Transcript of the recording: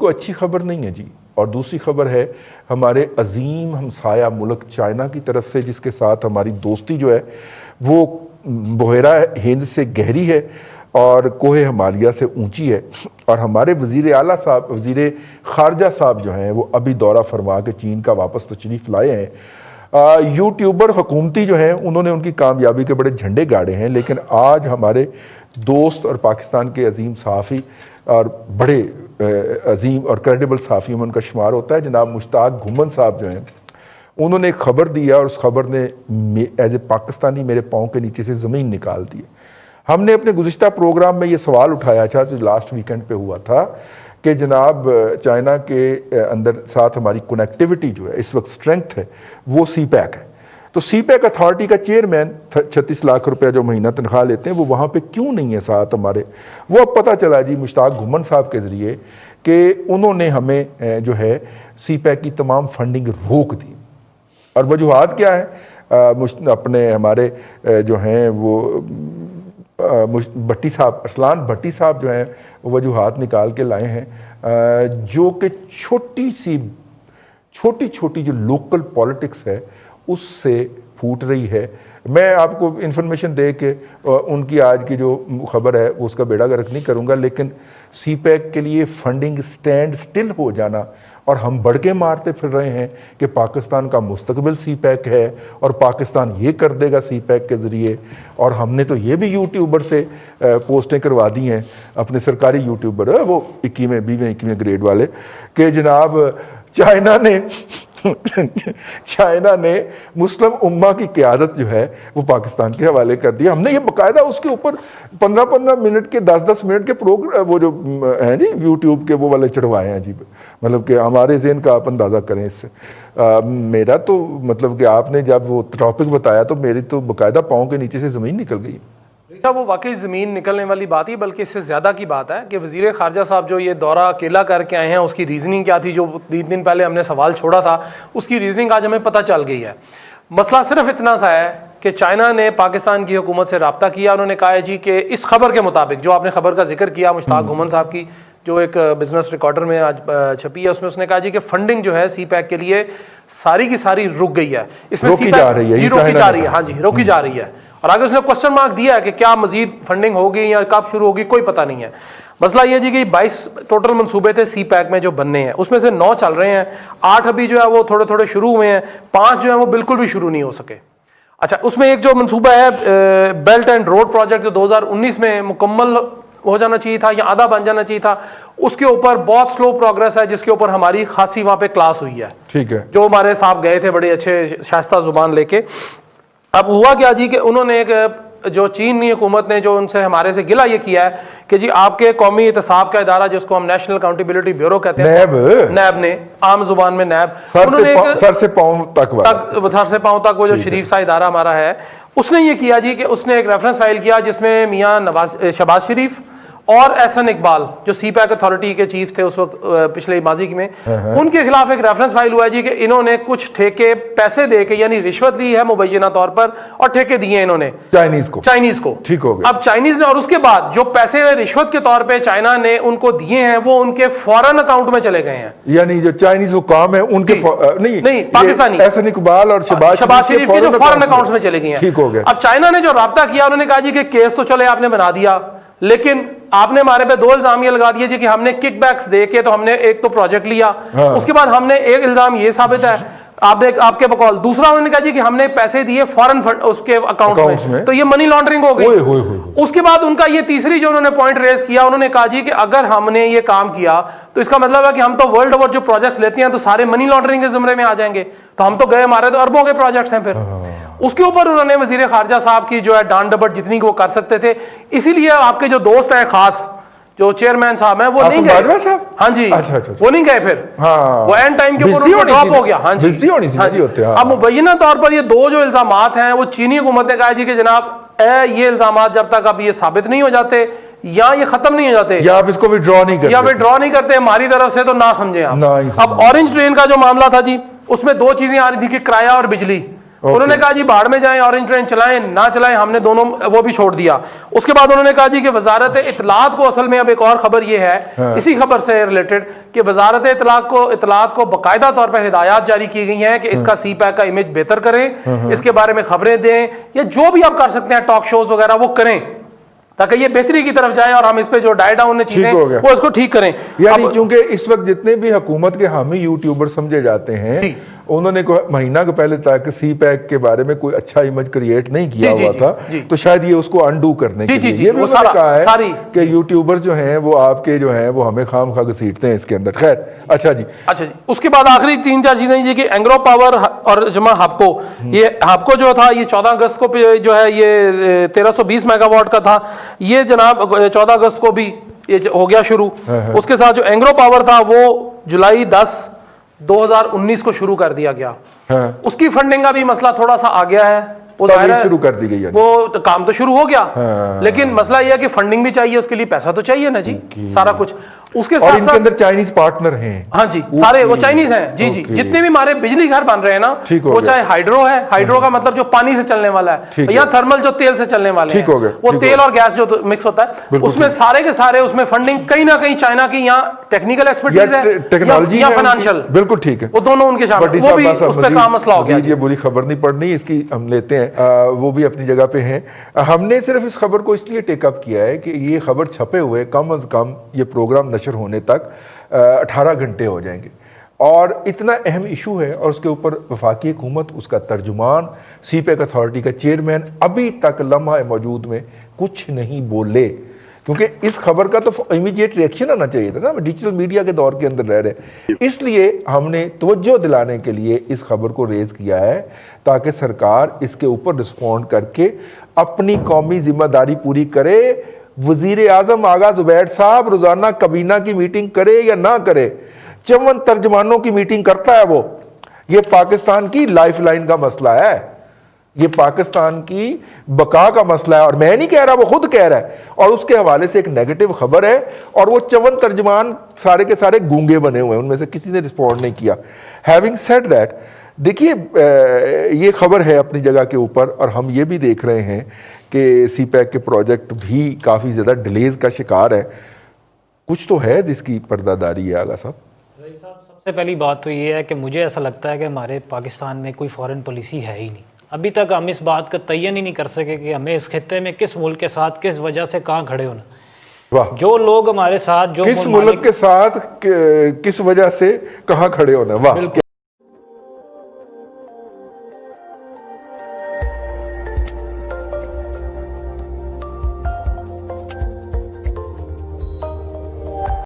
कोई अच्छी खबर नहीं है जी। और दूसरी खबर है हमारे अजीम हमसाया मुल्क चाइना की तरफ से, जिसके साथ हमारी दोस्ती जो है वो बहरा हिंद से गहरी है और कोहे हिमालय से ऊंची है। और हमारे वज़ीर आला साहब, वज़ीर ख़ारजा साहब जो हैं वो अभी दौरा फरमा के चीन का वापस तशरीफ़ लाए हैं। यूट्यूबर हुकूमती जो हैं उन्होंने उनकी कामयाबी के बड़े झंडे गाड़े हैं, लेकिन आज हमारे दोस्त और पाकिस्तान के अजीम सहाफ़ी और बड़े अजीम और क्रेडिबल सहाफ़ियों में उनका शुमार होता है जनाब मुश्ताक घुमन साहब जो हैं, उन्होंने एक ख़बर दिया और उस खबर ने एज ए पाकिस्तानी मेरे पाँव के नीचे से ज़मीन निकाल दी। हमने अपने गुज़िश्ता प्रोग्राम में ये सवाल उठाया था जो लास्ट वीकेंड पे हुआ था कि जनाब चाइना के अंदर साथ हमारी कनेक्टिविटी जो है इस वक्त स्ट्रेंथ है वो CPEC है। तो CPEC अथॉरिटी का चेयरमैन 36 लाख रुपया जो महीना तनख्वाह लेते हैं वो वहाँ पे क्यों नहीं है साथ हमारे। वो अब पता चला जी मुश्ताक घुमन साहब के ज़रिए कि उन्होंने हमें जो है CPEC की तमाम फंडिंग रोक दी। और वजूहात क्या है, अपने हमारे जो हैं वो भट्टी साहब, अरसलान भट्टी साहब जो हैं वो वजूहात निकाल के लाए हैं जो कि छोटी छोटी जो लोकल पॉलिटिक्स है उससे फूट रही है। मैं आपको इन्फॉर्मेशन दे के उनकी आज की जो खबर है वो उसका बेड़ा गर्क नहीं करूँगा, लेकिन CPEC के लिए फंडिंग स्टैंड स्टिल हो जाना और हम बढ़ के मारते फिर रहे हैं कि पाकिस्तान का मुस्तकबिल CPEC है और पाकिस्तान ये कर देगा CPEC के ज़रिए। और हमने तो ये भी यूट्यूबर से पोस्टें करवा दी हैं, अपने सरकारी यूट्यूबर वो 21वें 20वें 21वें ग्रेड वाले, कि जनाब चाइना ने मुस्लिम उम्मा की क़यादत जो है वो पाकिस्तान के हवाले कर दिया। हमने ये बाकायदा उसके ऊपर 15-15 मिनट के 10-10 मिनट के प्रोग्राम वो जो हैं जी यूट्यूब के वो वाले चढ़वाए हैं जी, मतलब कि हमारे ज़हन का आप अंदाज़ा करें इससे। मेरा तो मतलब कि आपने जब वो टॉपिक बताया तो मेरी तो बाकायदा पाँव के नीचे से ज़मीन निकल गई। साहब वो वाकई ज़मीन निकलने वाली बात ही, बल्कि इससे ज़्यादा की बात है कि वज़ीर ख़ारजा साहब जो ये दौरा अकेला करके आए हैं उसकी रीज़निंग क्या थी, जो 3 दिन पहले हमने सवाल छोड़ा था उसकी रीज़निंग आज हमें पता चल गई है। मसला सिर्फ इतना सा है कि चाइना ने पाकिस्तान की हुकूमत से रब्ता किया। उन्होंने कहा है जी कि इस खबर के मुताबिक, जो आपने खबर का जिक्र किया मुश्ताक घुमन साहब की जो एक बिजनेस रिकॉर्डर में आज छपी है, उसमें उसने कहा जी कि फंडिंग जो है CPEC के लिए सारी की सारी रुक गई है। इसमें रोकी जा रही है, हाँ जी रोकी जा रही है। और आगे उसने क्वेश्चन मार्क दिया है कि क्या मजीद फंडिंग होगी या कब शुरू होगी, कोई पता नहीं है। मसला ये जी कि 22 टोटल मंसूबे थे CPEC में जो बनने हैं, उसमें से 9 चल रहे हैं, 8 अभी जो है वो थोड़े थोड़े शुरू हुए हैं, 5 जो है वो बिल्कुल भी शुरू नहीं हो सके। अच्छा, उसमें एक जो मंसूबा है बेल्ट एंड रोड प्रोजेक्ट जो 2019 में मुकम्मल हो जाना चाहिए था या आधा बन जाना चाहिए था, उसके ऊपर बहुत स्लो प्रोग्रेस है, जिसके ऊपर हमारी खासी वहां पे क्लास हुई है। ठीक है, जो हमारे साहब गए थे बड़े अच्छे शास्ता जुबान लेके। अब हुआ क्या जी कि उन्होंने एक जो चीनी हुकूमत ने जो उनसे हमारे से गिला ये किया है कि जी आपके कौमी एहतसाब का इदारा जिसको हम नेशनल अकाउंटेबिलिटी ब्यूरो कहते हैं, नैब ने आम जुबान में नैब, उन्होंने सर से पांव तक वो जो शरीफ सा इदारा हमारा है, उसने ये किया जी कि उसने एक रेफरेंस फाइल किया जिसमें मियाँ शहबाज शरीफ और एहसन इकबाल जो CPEC अथॉरिटी के चीफ थे उस वक्त पिछले माजी में, उनके खिलाफ एक रेफरेंस फाइल हुआ है जी कि इन्होंने कुछ ठेके पैसे दे के यानी रिश्वत ली है मुबैना तौर पर और ठेके दिए इन्होंने चाइनीज को। ठीक हो गया। अब चाइनीज ने, और उसके बाद जो पैसे रिश्वत के तौर पे चाइना ने उनको दिए हैं वो उनके फॉरेन अकाउंट में चले गए हैं, यानी जो चाइनीज हुकाम है उनके नहीं पाकिस्तानी एहसन इकबाल और शहबाज शरीफ के जो फॉरेन अकाउंट में चले गए हैं। ठीक हो गया। अब चाइना ने जो राब्ता किया, उन्होंने कहा जी कि केस तो चले आपने बना दिया, लेकिन आपने हमारे पे 2 इल्जाम ये लगा दिए जी कि हमने किकबैक्स दे के तो हमने एक तो प्रोजेक्ट लिया, उसके बाद हमने एक इल्जाम ये साबित है आपने आपके बकौल, दूसरा उन्होंने कहा जी कि हमने पैसे दिए फॉरेन उसके अकाउंट में, तो ये मनी लॉन्ड्रिंग हो गई। उसके बाद उनका ये तीसरी जो उन्होंने पॉइंट रेज किया, उन्होंने कहा जी कि अगर हमने ये काम किया तो इसका मतलब है कि हम तो वर्ल्ड ओवर जो प्रोजेक्ट लेते हैं तो सारे मनी लॉन्ड्रिंग के जुमरे में आ जाएंगे, तो हम तो गए, हमारे तो अरबों के प्रोजेक्ट्स हैं। फिर उसके ऊपर उन्होंने वजीर खारजा साहब की जो है डांट डपट जितनी को कर सकते थे, इसीलिए आपके जो दोस्त हैं खास जो चेयरमैन साहब हैं वो नहीं गए। हाँ जी, अच्छा। वो नहीं गए, फिर वो एंड टाइम के ऊपर ड्रॉप हो गया। हाँ जी। अब मुबैना तौर पर ये 2 जो इल्जामात हैं वो चीनी हुकूमत ने कहा जी कि जनाब ये इल्जामात जब तक अब ये साबित नहीं हो जाते या ये खत्म नहीं हो जाते या आप इसको विड्रॉ नहीं करते हमारी तरफ से, तो ना समझे आप। अब ऑरेंज ट्रेन का जो मामला था जी, उसमें 2 चीजें आ रही थी कि किराया और बिजली। उन्होंने कहा जी बाढ़ में जाएं, ऑरेंज ट्रेन चलाएं ना चलाएं, हमने दोनों वो भी छोड़ दिया। उसके बाद उन्होंने कहा जी कि वजारत इत्तलात को, असल में अब एक और खबर ये है इसी खबर से रिलेटेड कि वजारत इत्तलात को बाकायदा तौर पर हिदायत जारी की गई हैं कि इसका सी पैक का इमेज बेहतर करें, इसके बारे में खबरें दें, या जो भी आप कर सकते हैं टॉक शोज वगैरह वो करें ताकि ये बेहतरी की तरफ जाए और हम इस पे जो डाई डाउन चीजें वो इसको ठीक करें। यानी क्योंकि इस वक्त जितने भी हुकूमत के हामी यूट्यूबर समझे जाते हैं उन्होंने महीना के पहले तक सी पैक के बारे में कोई अच्छा इमेज क्रिएट नहीं किया हुआ था, तो शायद ये उसको अंडू करने के लिए ये भी उन्होंने कहा है कि यूट्यूबर जो हैं वो आपके जो हैं वो हमें खाम खा घसीटते हैं इसके अंदर। खैर अच्छा जी। उसके बाद आखिरी 3-4 चीजें जी कि एंग्रो पावर और जमा हापको, ये हापको जो था ये 14 अगस्त को जो है ये 1320 मेगावाट का था, ये जनाब 14 अगस्त को भी ये हो गया शुरू। उसके साथ जो एंग्रो पावर था वो जुलाई 10 2019 को शुरू कर दिया गया। उसकी फंडिंग का भी मसला थोड़ा सा आ गया है, वो शुरू कर दी गई है, वो तो काम तो शुरू हो गया लेकिन मसला यह है कि फंडिंग भी चाहिए, उसके लिए पैसा तो चाहिए ना जी, सारा कुछ उसके और इनके अंदर चाइनीज पार्टनर हैं। हाँ जी, सारे वो चाइनीज हैं जी जी। जितने भी हमारे बिजली घर बन रहे हैं ना वो चाहे हाइड्रो है, हाइड्रो का मतलब जो पानी से चलने वाला है, या थर्मल जो तेल से चलने वाले हैं, वो तेल और गैस जो मिक्स होता है उसमें सारे के सारे उसमें फंडिंग कहीं ना कहीं चाइना की यहाँ टेक्निकल एक्सपर्टीज है, टेक्नोलॉजी या फाइनेंशियल, बिल्कुल ठीक है, वो दोनों उनके शामिल, वो भी उस पे काम मसला हो गया। ये बुरी खबर नहीं पढ़नी, इसकी हम लेते हैं, वो भी अपनी जगह पे हैं। हमने सिर्फ इस खबर को इसलिए टेकअप किया है कि ये खबर छपे हुए कम अज कम ये प्रोग्राम नशर होने तक 18 घंटे हो जाएंगे और इतना अहम इशू है और उसके ऊपर वफाकी हुकूमत, उसका तर्जुमान, सी पैक अथॉरिटी का चेयरमैन अभी तक लम्हा मौजूद में कुछ नहीं बोले, क्योंकि इस खबर का तो इमीडिएट रिएक्शन आना चाहिए था ना, डिजिटल मीडिया के दौर के अंदर रह रहे। इसलिए हमने तवज्जो दिलाने के लिए इस खबर को रेज किया है ताकि सरकार इसके ऊपर रिस्पॉन्ड करके अपनी कौमी जिम्मेदारी पूरी करे। वजीर आजम आगा जुबैर साहब रोजाना कबीना की मीटिंग करे या ना करे, 54 तर्जमानों की मीटिंग करता है वो। ये पाकिस्तान की लाइफलाइन का मसला है, ये पाकिस्तान की बका का मसला है, और मैं नहीं कह रहा, वो खुद कह रहा है, और उसके हवाले से एक नेगेटिव खबर है और वो 54 तर्जमान सारे के सारे गूंगे बने हुए हैं, उनमें से किसी ने रिस्पॉन्ड नहीं किया। हैविंग सेड दैट, देखिए ये खबर है अपनी जगह के ऊपर, और हम ये भी देख रहे हैं कि सी पैक के प्रोजेक्ट भी काफ़ी ज़्यादा डिलेज का शिकार है। कुछ तो है जिसकी पर्दादारी है आगा साहब। सबसे पहली बात तो ये है कि मुझे ऐसा लगता है कि हमारे पाकिस्तान में कोई फॉरेन पॉलिसी है ही नहीं। अभी तक हम इस बात का तयन ही नहीं कर सके कि हमें इस खित्ते में किस मुल्क के साथ किस वजह से कहाँ खड़े होना। वाह, जो लोग हमारे साथ, जो किस मुल्क के साथ किस वजह से कहाँ खड़े होना, वाह